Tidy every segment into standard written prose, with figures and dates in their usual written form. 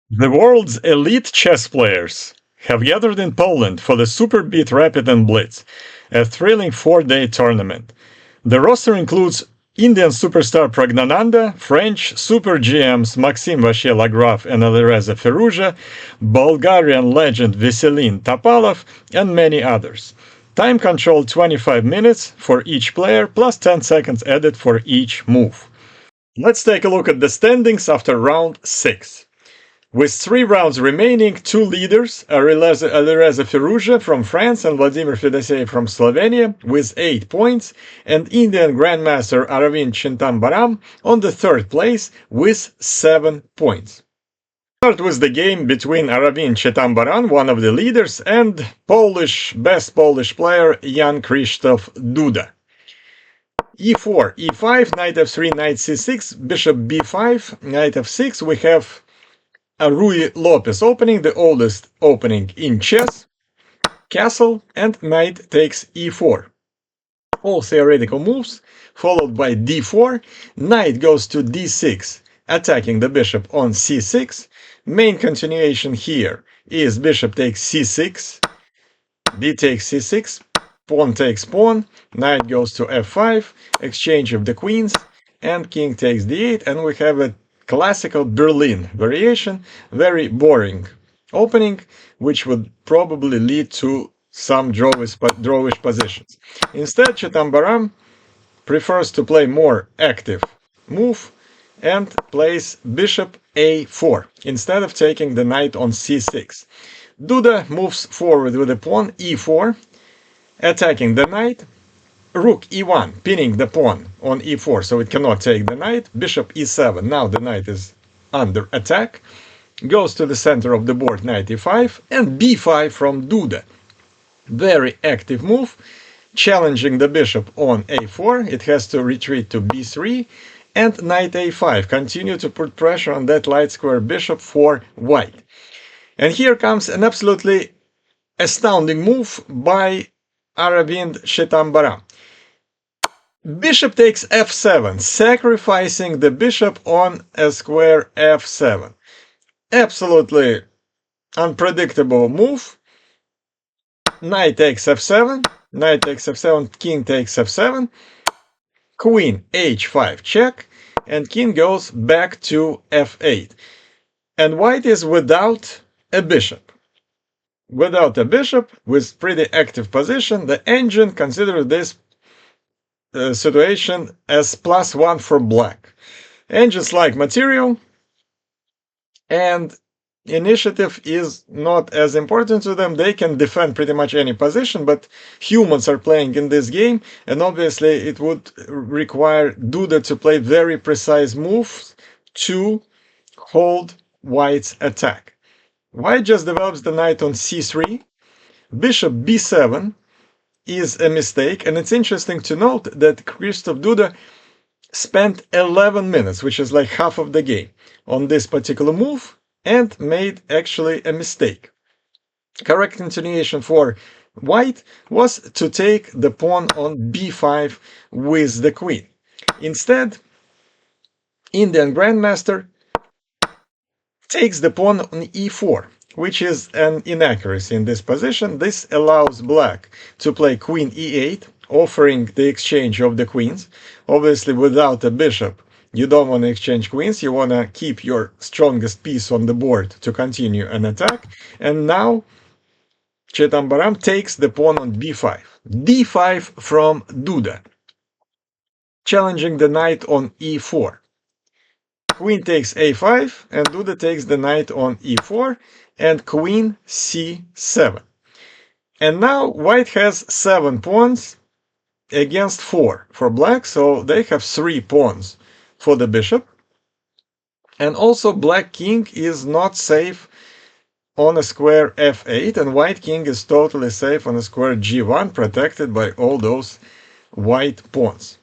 The world's elite chess players have gathered in Poland for the Superbet Rapid&Blitz, a thrilling 4-day tournament. The roster includes Indian superstar Pragnananda, French super GMs Maxime Vachier-Lagrave and Alireza Firouzja, Bulgarian legend Veselin Topalov, and many others. Time control 25 minutes for each player, plus 10 seconds added for each move. Let's take a look at the standings after round 6. With 3 rounds remaining, 2 leaders, Alireza Firouzja from France and Vladimir Fedoseev from Slovenia, with 8 points, and Indian Grandmaster Aravind Chittambaram on the 3rd place with 7 points. Start with the game between Aravind Chittambaram, one of the leaders, and best Polish player Jan Krzysztof Duda. e4, e5, knight f3, knight c6, bishop b5, knight f6. We have a Rui Lopez opening, the oldest opening in chess, castle, and knight takes e4. All theoretical moves, followed by d4, knight goes to d6, attacking the bishop on c6. Main continuation here is bishop takes c6, d takes c6, pawn takes pawn, knight goes to f5, exchange of the queens, and king takes d8, and we have a classical Berlin variation, very boring opening, which would probably lead to some drawish positions. Instead, Chittambaram prefers to play more active move and plays bishop a4 instead of taking the knight on c6. Duda moves forward with the pawn e4, attacking the knight, rook e1, pinning the pawn on e4 so it cannot take the knight, bishop e7, now the knight is under attack, goes to the center of the board, knight e5, and b5 from Duda. Very active move, challenging the bishop on a4, it has to retreat to b3, and knight a5, continue to put pressure on that light square bishop for white. And here comes an absolutely astounding move by Aravind Chittambaram. Bishop takes f7, sacrificing the bishop on a square f7. Absolutely unpredictable move. Knight takes f7, knight takes f7, king takes f7, queen h5 check, and king goes back to f8. And white is without a bishop. Without a bishop, with pretty active position, the engine considers this situation as +1 for black. Engines like material, and initiative is not as important to them. They can defend pretty much any position, but humans are playing in this game, and obviously it would require Duda to play very precise moves to hold white's attack. White just develops the knight on c3, bishop b7 is a mistake, and it's interesting to note that Krzysztof Duda spent 11 minutes, which is like half of the game, on this particular move, and made actually a mistake. Correct continuation for white was to take the pawn on b5 with the queen. Instead, Indian Grandmaster takes the pawn on e4, which is an inaccuracy in this position. This allows black to play queen e8, offering the exchange of the queens. Obviously, without a bishop, you don't want to exchange queens. You want to keep your strongest piece on the board to continue an attack. And now Chittambaram takes the pawn on b5. d5 from Duda, challenging the knight on e4. Queen takes a5, and Duda takes the knight on e4, and queen c7. And now white has 7 pawns against 4 for black, so they have 3 pawns for the bishop. And also black king is not safe on a square f8, and white king is totally safe on a square g1, protected by all those white pawns.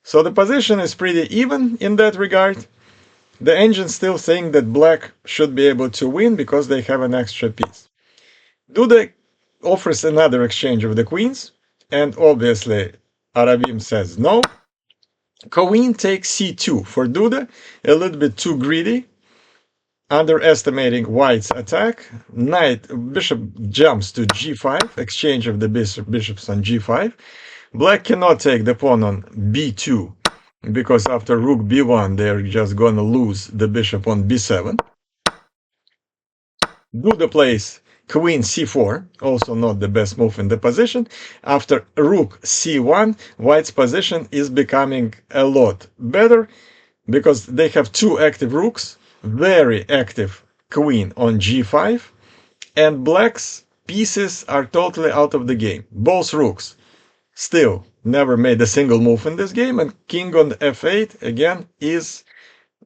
So the position is pretty even in that regard. The engine still think that black should be able to win because they have an extra piece. Duda offers another exchange of the queens, and obviously Aravim says no. Queen takes c2 for Duda, a little bit too greedy. underestimating white's attack. Bishop jumps to g5, exchange of the bishops on g5. Black cannot take the pawn on b2, because after rook b1, they're just gonna lose the bishop on b7. Duda plays queen c4, also not the best move in the position. After rook c1, white's position is becoming a lot better, because they have two active rooks, very active queen on g5, and black's pieces are totally out of the game. Both rooks still never made a single move in this game, and king on f8 again is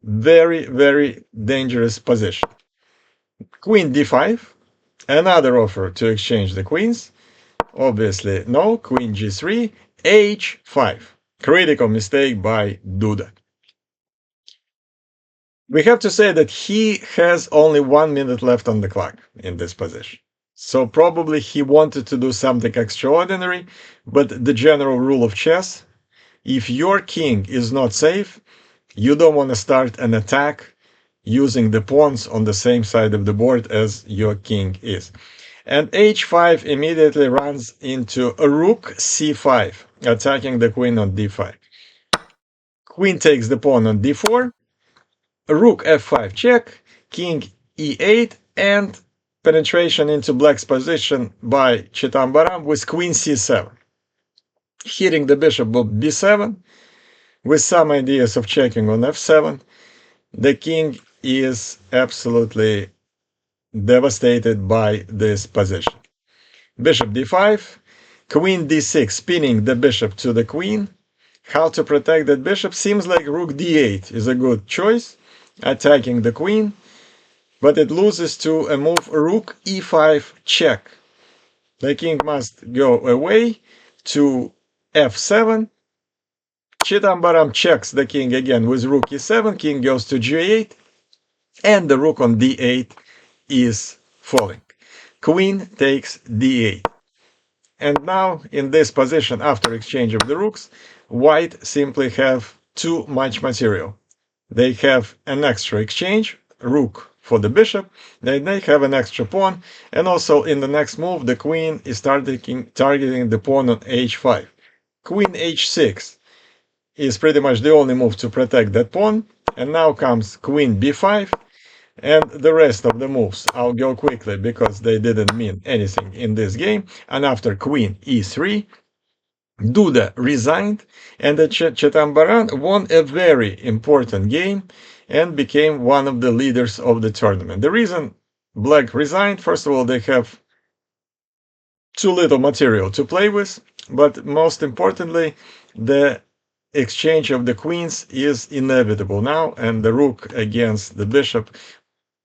very, very dangerous position. Queen d5, another offer to exchange the queens. Obviously no. Queen g3, h5. Critical mistake by Duda. We have to say that he has only 1 minute left on the clock in this position. So probably he wanted to do something extraordinary, but the general rule of chess, if your king is not safe, you don't want to start an attack using the pawns on the same side of the board as your king is. And h5 immediately runs into a rook c5, attacking the queen on d5. Queen takes the pawn on d4, rook f5 check, king e8, and penetration into black's position by Chidambaram with queen c7, hitting the bishop of b7 with some ideas of checking on f7. The king is absolutely devastated by this position. Bishop d5, queen d6, spinning the bishop to the queen. How to protect that bishop? Seems like rook d8 is a good choice, attacking the queen, but it loses to a move rook e5 check. The king must go away to f7. Chidambaram checks the king again with rook e7, king goes to g8, and the rook on d8 is falling. Queen takes d8. And now, in this position, after exchange of the rooks, white simply have too much material. They have an extra exchange, rook for the bishop, then they have an extra pawn, and also in the next move, the queen is targeting the pawn on h5. Queen h6 is pretty much the only move to protect that pawn, and now comes queen b5, and the rest of the moves I'll go quickly because they didn't mean anything in this game. And after queen e3, Duda resigned, and the Chidambaram won a very important game and became one of the leaders of the tournament. The reason black resigned, first of all, they have too little material to play with, but most importantly, the exchange of the queens is inevitable now, and the rook against the bishop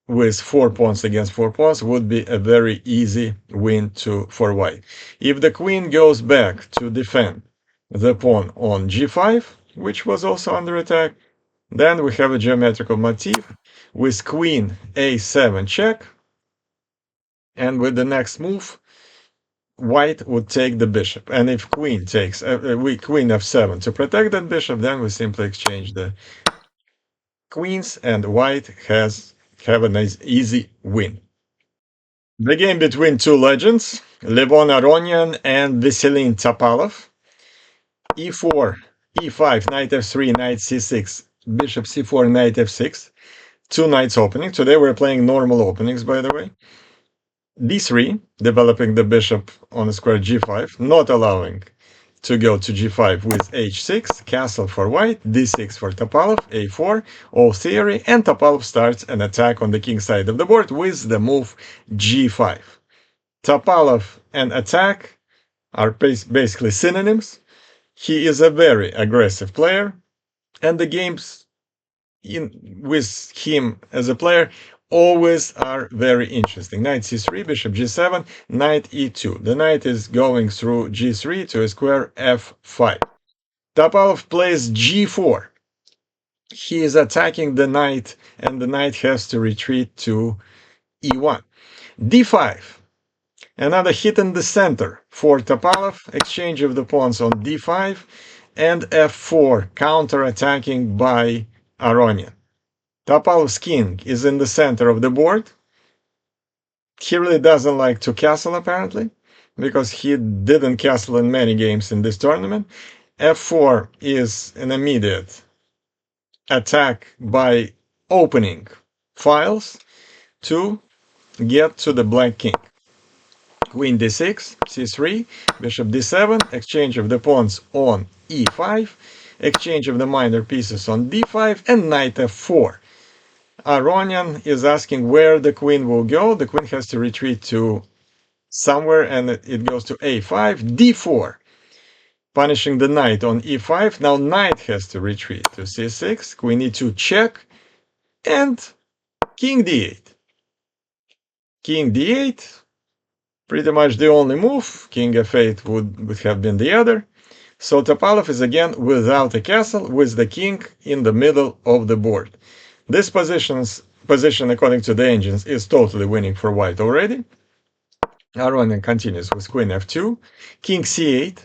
with 4 pawns against 4 pawns would be a very easy win for white. If the queen goes back to defend the pawn on g5, which was also under attack, then we have a geometrical motif with queen a7 check, and with the next move, white would take the bishop. And if queen takes queen f7 to protect that bishop, then we simply exchange the queens, and white have a nice easy win. The game between two legends, Levon Aronian and Veselin Topalov. e4, e5, knight f3, knight c6, bishop c4, knight f6. Two knights opening. Today we're playing normal openings, by the way. d3, developing the bishop on a square g5, not allowing to go to g5 with h6, castle for white, d6 for Topalov, a4, all theory, and Topalov starts an attack on the king side of the board with the move g5. Topalov and attack are basically synonyms. He is a very aggressive player, and the games with him as a player always are very interesting. Knight c3, bishop g7, knight e2. The knight is going through g3 to a square f5. Topalov plays g4. He is attacking the knight, and the knight has to retreat to e1. d5. Another hit in the center for Topalov, exchange of the pawns on d5, and f4, counter-attacking by Aronian. Topalov's king is in the center of the board. He really doesn't like to castle, apparently, because he didn't castle in many games in this tournament. F4 is an immediate attack by opening files to get to the black king. Queen d6, c3, bishop d7, exchange of the pawns on e5, exchange of the minor pieces on d5, and knight f4. Aronian is asking where the queen will go. The queen has to retreat to somewhere, and it goes to a5, d4, punishing the knight on e5. Now knight has to retreat to c6, queen e2 check, and king d8. King d8, pretty much the only move. King f8 would have been the other. So Topalov is again without a castle, with the king in the middle of the board. This position, according to the engines, is totally winning for white already. Aronian continues with queen f2, king c8.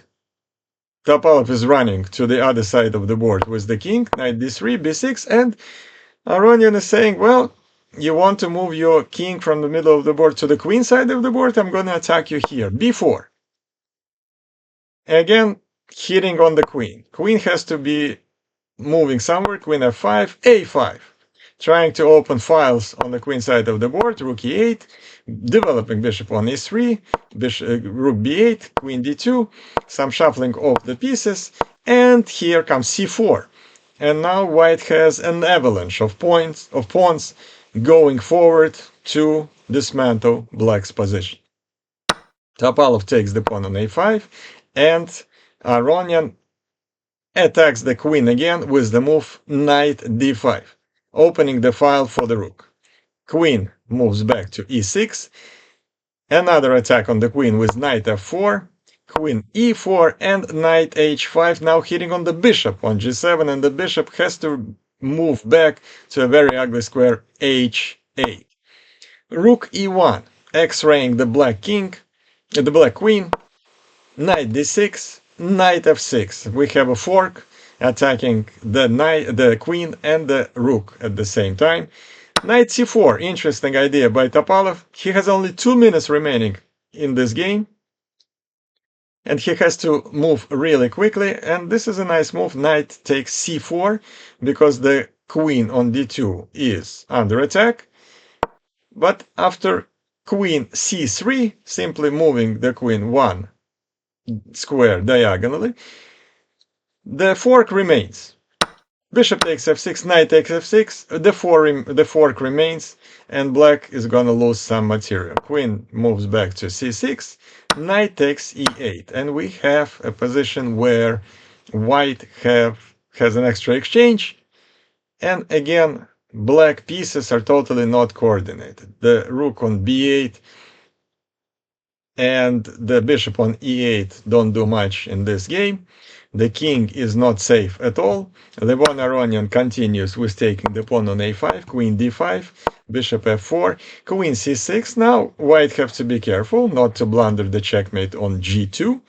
Topalov is running to the other side of the board with the king, knight d3, b6, and Aronian is saying, well, you want to move your king from the middle of the board to the queen side of the board? I'm going to attack you here. b4. Again, hitting on the queen. Queen has to be moving somewhere. Queen f5, a5. Trying to open files on the queen side of the board. Rook e8. Developing bishop on e3. Rook b8. Queen d2. Some shuffling of the pieces. And here comes c4. And now white has an avalanche of pawns going forward to dismantle black's position. Topalov takes the pawn on a5, and Aronian attacks the queen again with the move knight d5, opening the file for the rook. Queen moves back to e6, another attack on the queen with knight f4, queen e4, and knight h5, now hitting on the bishop on g7, and the bishop has to move back to a very ugly square h8. Rook e1, x-raying the black queen, knight d6, knight f6. We have a fork attacking the queen and the rook at the same time. Knight c4, interesting idea by Topalov. He has only 2 minutes remaining in this game, and he has to move really quickly, and this is a nice move. Knight takes c4 because the queen on d2 is under attack. But after queen c3, simply moving the queen 1 square diagonally, the fork remains. Bishop takes f6, knight takes f6, the fork remains, and black is gonna lose some material. Queen moves back to c6, knight takes e8, and we have a position where white has an extra exchange, and again black pieces are totally not coordinated. The rook on b8 and the bishop on e8 don't do much in this game. The king is not safe at all. Levon Aronian continues with taking the pawn on a5, queen d5, bishop f4, queen c6. Now white have to be careful not to blunder the checkmate on g2.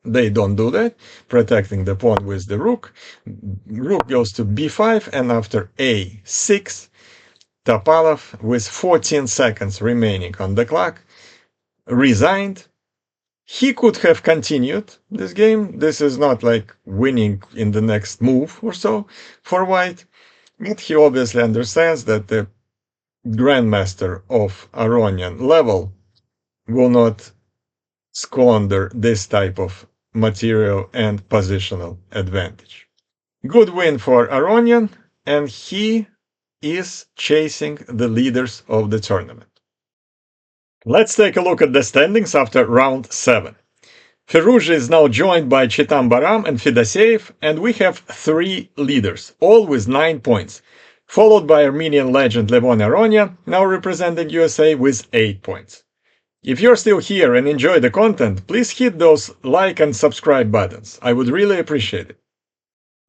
They don't do that, protecting the pawn with the rook. Rook goes to b5, and after a6, Topalov, with 14 seconds remaining on the clock, resigned. He could have continued this game. This is not like winning in the next move or so for white, but he obviously understands that the grandmaster of Aronian level will not squander this type of material and positional advantage. Good win for Aronian, and he is chasing the leaders of the tournament. Let's take a look at the standings after round 7. FIROUZJA is now joined by Chitam Baram and Fedoseev, and we have 3 leaders, all with 9 points, followed by Armenian legend Levon Aronian, now representing USA with 8 points. If you're still here and enjoy the content, please hit those like and subscribe buttons. I would really appreciate it.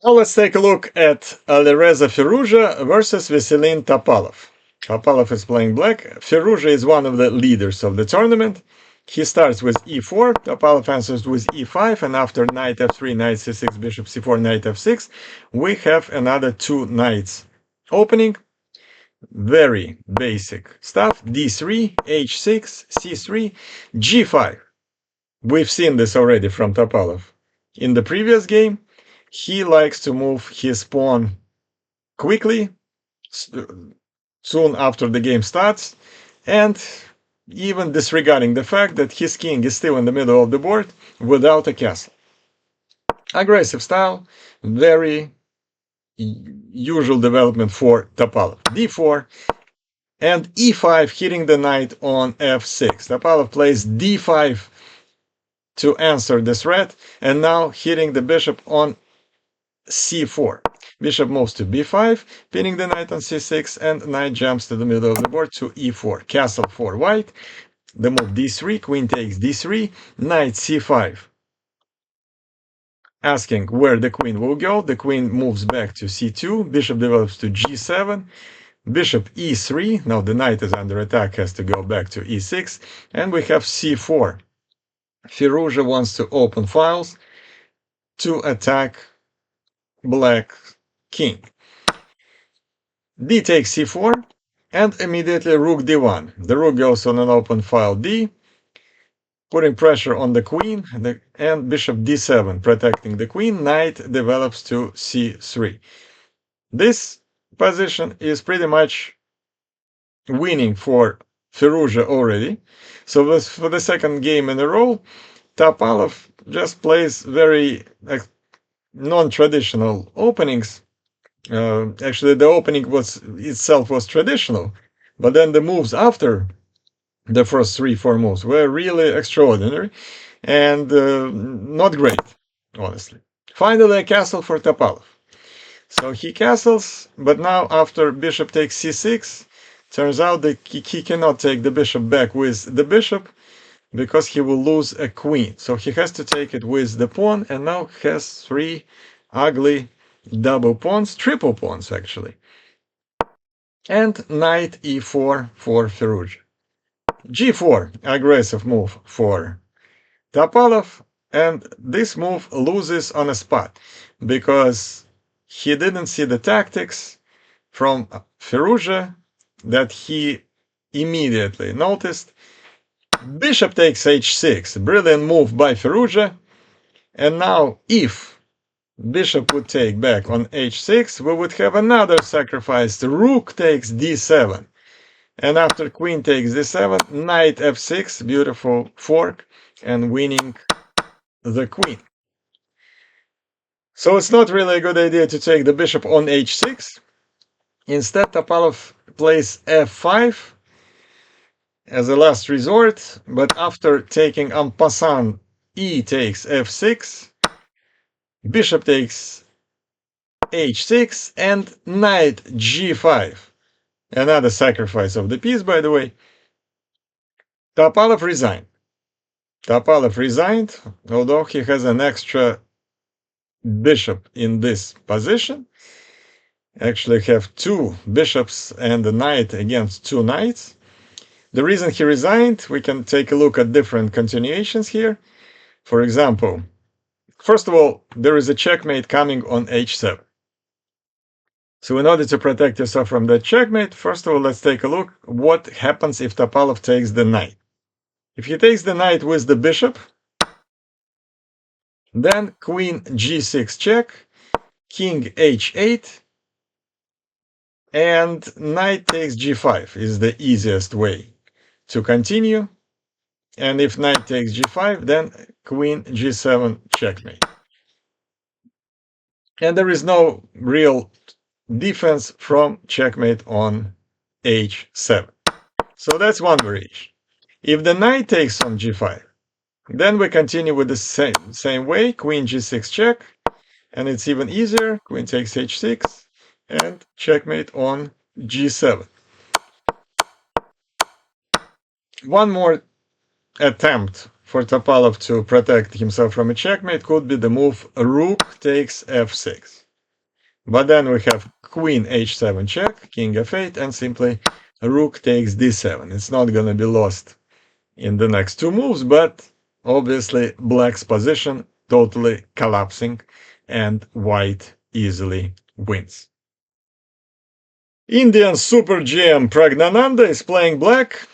Now let's take a look at Alireza FIROUZJA versus Veselin Topalov. Topalov is playing black. FIROUZJA is one of the leaders of the tournament. He starts with e4, Topalov answers with e5, and after knight f3, knight c6, bishop c4, knight f6, we have another 2 knights opening, very basic stuff. D3, H6, C3, G5. We've seen this already from Topalov. In the previous game, he likes to move his pawn quickly, soon after the game starts, and even disregarding the fact that his king is still in the middle of the board without a castle. Aggressive style, very usual development for Topalov. D4 and E5, hitting the knight on F6. Topalov plays D5 to answer the threat, and now hitting the bishop on C4. Bishop moves to B5, pinning the knight on C6, and knight jumps to the middle of the board to E4. Castle for white. The move D3, queen takes D3, knight C5. Asking where the queen will go. The queen moves back to C2, bishop develops to G7, bishop E3. Now the knight is under attack, has to go back to E6, and we have C4. FIROUZJA wants to open files to attack black king. D takes C4, and immediately rook D1. The rook goes on an open file D, putting pressure on the queen, and bishop D7, protecting the queen. Knight develops to C3. This position is pretty much winning for FIROUZJA already. So for the second game in a row, Topalov just plays very non-traditional openings. Actually, the opening itself was traditional, but then the moves after the first 3-4 moves were really extraordinary and not great, honestly. Finally, a castle for Topalov. So he castles, but now after bishop takes c6, turns out that he cannot take the bishop back with the bishop because he will lose a queen. So he has to take it with the pawn, and now has 3 ugly double pawns, triple pawns actually. And knight e4 for FIROUZJA. G4, aggressive move for Topalov, and this move loses on a spot because he didn't see the tactics from FIROUZJA that he immediately noticed. Bishop takes h6, brilliant move by FIROUZJA, and now if bishop would take back on h6, we would have another sacrifice. The rook takes d7, and after queen takes d7, knight f6, beautiful fork, and winning the queen. So it's not really a good idea to take the bishop on h6. Instead, Topalov plays f5 as a last resort, but after taking en passant, e takes f6, bishop takes h6, and knight g5. Another sacrifice of the piece, by the way. Topalov resigned. Topalov resigned, although he has an extra bishop in this position. Actually have 2 bishops and a knight against 2 knights. The reason he resigned, we can take a look at different continuations here. For example, first of all, there is a checkmate coming on h7. So in order to protect yourself from that checkmate, first of all, let's take a look what happens if Topalov takes the knight. If he takes the knight with the bishop, then queen g6 check, king h8, and knight takes g5 is the easiest way to continue. And if knight takes g5, then queen g7 checkmate. And there is no real defense from checkmate on h7. So that's one variation. If the knight takes on g5, then we continue with the same way, queen g6 check, and it's even easier, queen takes h6, and checkmate on g7. One more attempt for Topalov to protect himself from a checkmate could be the move rook takes f6. But then we have queen h7 check, king f8, and simply rook takes d7. It's not going to be lost in the next 2 moves, but obviously black's position totally collapsing and white easily wins. Indian Super GM Pragnananda is playing black,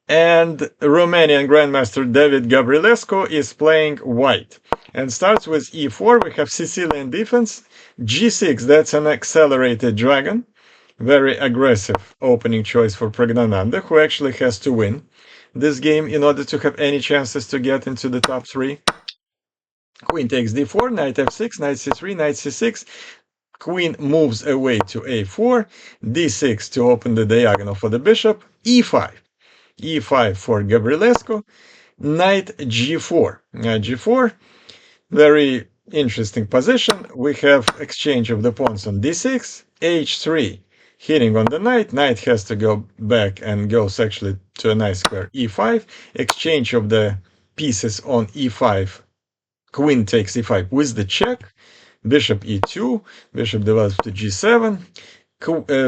and Romanian Grandmaster David Gavrilescu is playing white. And starts with e4, we have Sicilian defense, g6, that's an accelerated dragon. Very aggressive opening choice for Pragnananda, who actually has to win this game in order to have any chances to get into the top 3. Queen takes d4, knight f6, knight c3, knight c6. Queen moves away to a4, d6 to open the diagonal for the bishop, e5. e5 for Gavrilescu, knight g4. Knight g4, very interesting position. We have exchange of the pawns on d6, h3, hitting on the knight. Knight has to go back and goes actually to a nice square e5. Exchange of the pieces on e5. Queen takes e5 with the check. Bishop e2. Bishop develops to g7.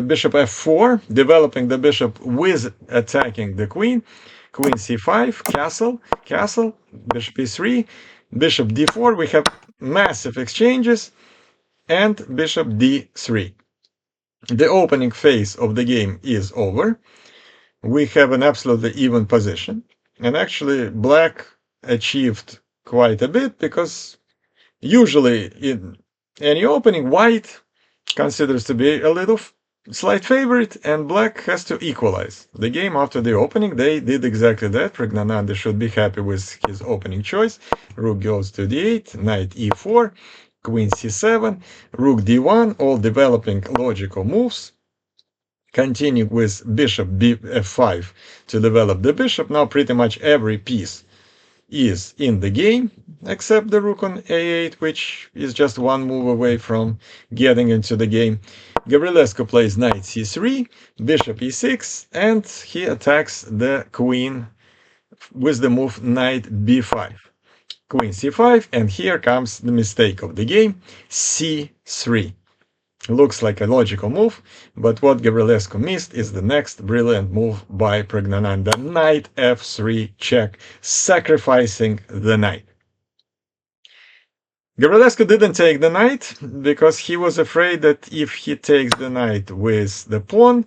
Bishop f4, developing the bishop with attacking the queen. Queen c5, castle, bishop e3, bishop d4. We have massive exchanges, and bishop d3. The opening phase of the game is over. We have an absolutely even position, and actually black achieved quite a bit, because usually in any opening, white considers to be a little slight favorite, and black has to equalize. The game after the opening, they did exactly that. Pragnananda should be happy with his opening choice. Rook goes to d8, knight e4, queen c7, rook d1, all developing logical moves. Continue with bishop f5 to develop the bishop. Now pretty much every piece is in the game, except the rook on a8, which is just one move away from getting into the game. Gavrilescu plays knight c3, bishop e6, and he attacks the queen with the move knight b5. Queen c5, and here comes the mistake of the game, c3. Looks like a logical move, but what Gavrilescu missed is the next brilliant move by Pragnananda, knight f3 check, sacrificing the knight. Gavrilescu didn't take the knight because he was afraid that if he takes the knight with the pawn,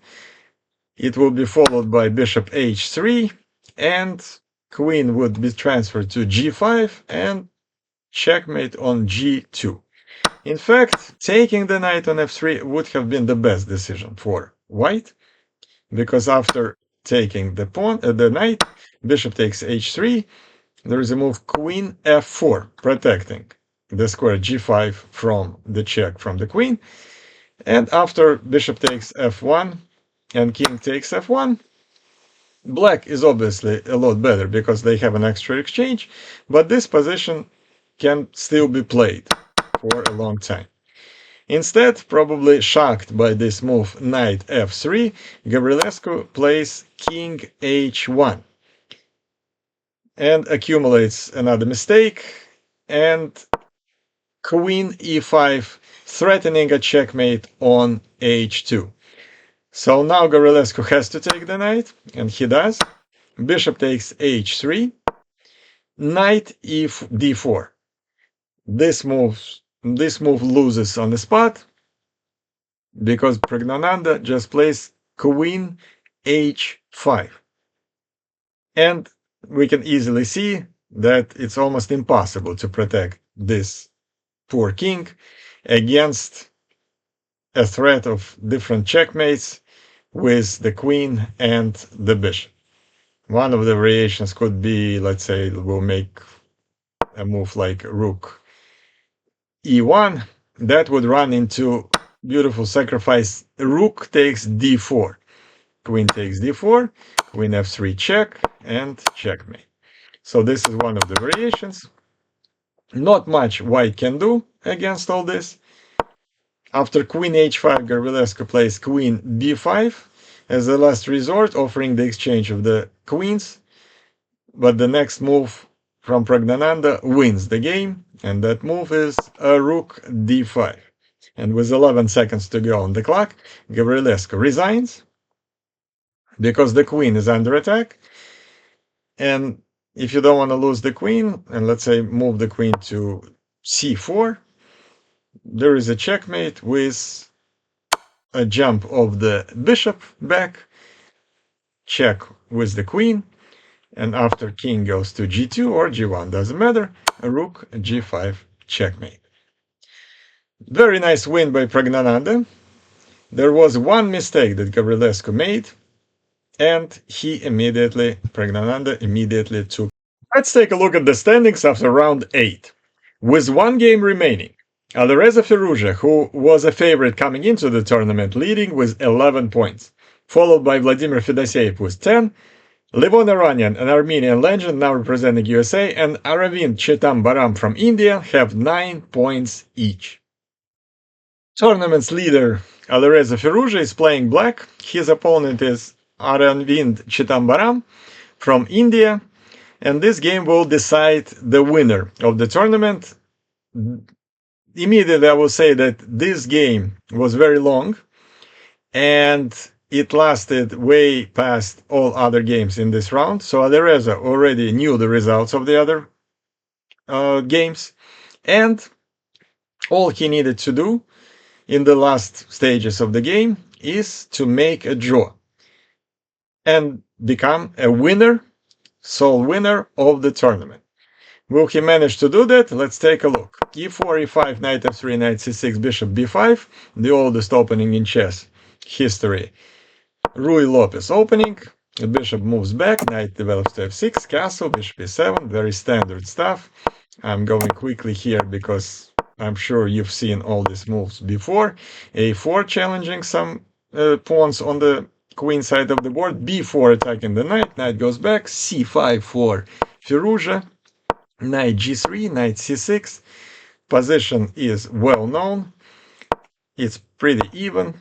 it will be followed by bishop h3, and queen would be transferred to g5 and checkmate on g2. In fact, taking the knight on f3 would have been the best decision for white, because after taking the knight, bishop takes h3, there is a move queen f4, protecting the square g5 from the check from the queen. And after bishop takes f1 and king takes f1, black is obviously a lot better because they have an extra exchange, but this position can still be played for a long time. Instead, probably shocked by this move knight f3, Gavrilescu plays king h1 and accumulates another mistake, and queen e5, threatening a checkmate on h2. So now Gavrilescu has to take the knight, and he does. Bishop takes h3, knight d4. This move loses on the spot because Pragnananda just plays queen h5. And we can easily see that it's almost impossible to protect this poor king against a threat of different checkmates with the queen and the bishop. One of the variations could be, let's say, we'll make a move like rook e1. That would run into beautiful sacrifice. Rook takes d4. Queen takes d4, queen f3 check, and checkmate. So this is one of the variations. Not much white can do against all this. After queen h5, Gavrilescu plays queen b5 as a last resort, offering the exchange of the queens. But the next move from Pragnananda wins the game, and that move is a rook d5. And with 11 seconds to go on the clock, Gavrilescu resigns because the queen is under attack. And if you don't want to lose the queen, and let's say move the queen to c4, there is a checkmate with a jump of the bishop back, check with the queen, and after king goes to g2 or g1, doesn't matter, rook g5 checkmate. Very nice win by Pragnananda. There was one mistake that Gavrilescu made, and Pragnananda immediately took. Let's take a look at the standings after round 8. With one game remaining, Alireza Firouzja, who was a favorite coming into the tournament, leading with 11 points, followed by Vladimir Fedoseev with 10, Levon Aranian, an Armenian legend now representing USA, and Aravind Chidambaram from India have 9 points each. Tournament's leader, Alireza Firouzja, is playing black. His opponent is Aravind Chidambaram from India, and this game will decide the winner of the tournament. Immediately, I will say that this game was very long, and it lasted way past all other games in this round. So Alireza already knew the results of the other games, and all he needed to do in the last stages of the game is to make a draw and become a winner, sole winner of the tournament. Will he manage to do that? Let's take a look. e4, e5, knight f3, knight c6, bishop b5, the oldest opening in chess history. Rui Lopez opening, the bishop moves back, knight develops to f6, castle, bishop e7, very standard stuff. I'm going quickly here because I'm sure you've seen all these moves before. a4 challenging some pawns on the queen side of the board, b4 attacking the knight, knight goes back, c5 for Firouzja, knight g3, knight c6. Position is well known, it's pretty even,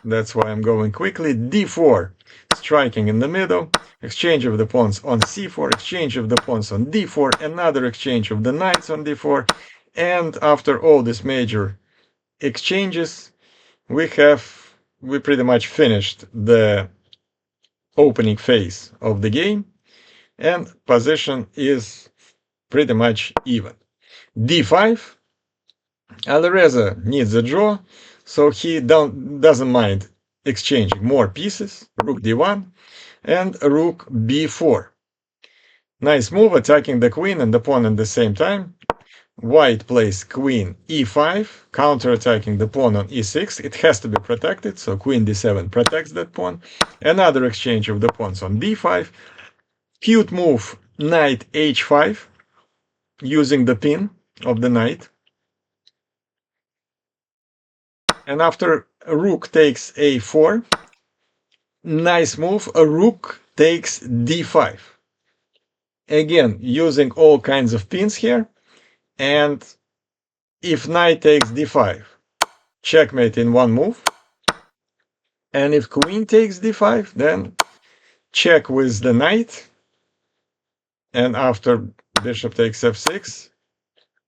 that's why I'm going quickly. d4 striking in the middle, exchange of the pawns on c4, exchange of the pawns on d4, another exchange of the knights on d4, and after all these major exchanges, we pretty much finished the opening phase of the game, and position is pretty much even. d5, Alireza needs a draw, so he doesn't mind exchanging more pieces, rook d1 and rook b4. Nice move, attacking the queen and the pawn at the same time. White plays queen e5, counter-attacking the pawn on e6. It has to be protected, so queen d7 protects that pawn. Another exchange of the pawns on d5. Cute move, knight h5, using the pin of the knight. And after rook takes a4, nice move, a rook takes d5. Again, using all kinds of pins here. And if knight takes d5, checkmate in one move. And if queen takes d5, then check with the knight. And after bishop takes f6,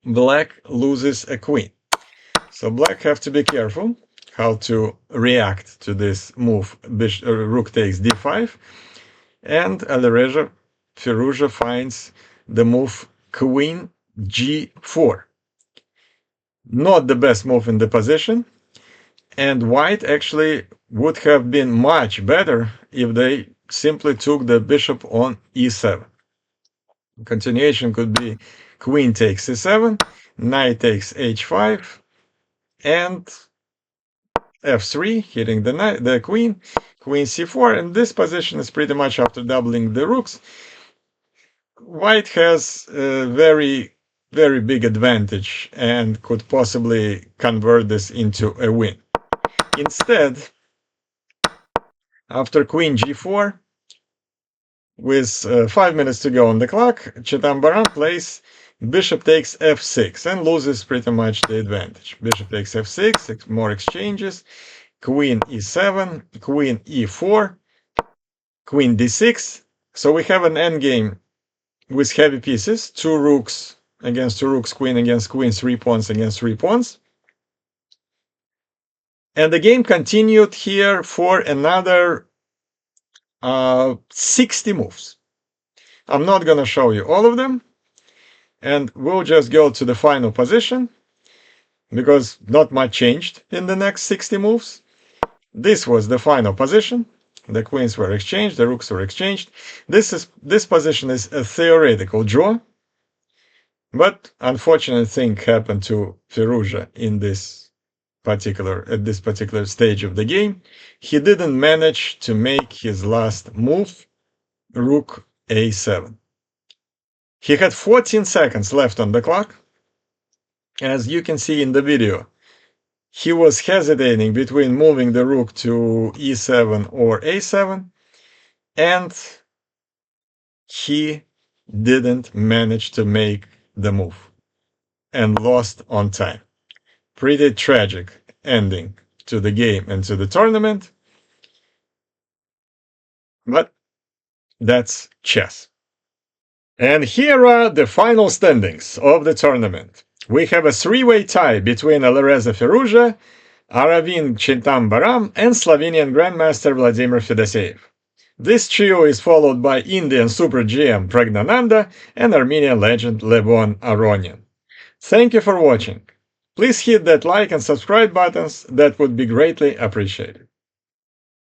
black loses a queen. So black have to be careful how to react to this move. Rook takes d5. And Alireza Firouzja finds the move queen g4. Not the best move in the position, and white actually would have been much better if they simply took the bishop on e7. Continuation could be queen takes e7, knight takes h5, and f3 hitting the queen, queen c4, and this position is pretty much after doubling the rooks. White has a very big advantage and could possibly convert this into a win. Instead, after queen g4, with 5 minutes to go on the clock, Chidambaram plays bishop takes f6 and loses pretty much the advantage. Bishop takes f6, more exchanges, queen e7, queen e4, queen d6. So we have an endgame with heavy pieces, 2 rooks against 2 rooks, queen against queen, 3 pawns against 3 pawns. And the game continued here for another 60 moves. I'm not going to show you all of them, and we'll just go to the final position, because not much changed in the next 60 moves. This was the final position. The queens were exchanged, the rooks were exchanged. This position is a theoretical draw, but unfortunate thing happened to FIROUZJA at this particular stage of the game. He didn't manage to make his last move, rook a7. He had 14 seconds left on the clock. As you can see in the video, he was hesitating between moving the rook to e7 or a7, and he didn't manage to make the move and lost on time. Pretty tragic ending to the game and to the tournament, but that's chess. And here are the final standings of the tournament. We have a three-way tie between Alireza FIROUZJA, Aravin Chitambaram, and Slovenian Grandmaster Vladimir Fedoseev. This trio is followed by Indian Super GM Pragnananda and Armenian legend Levon Aronian. Thank you for watching. Please hit that like and subscribe buttons, that would be greatly appreciated.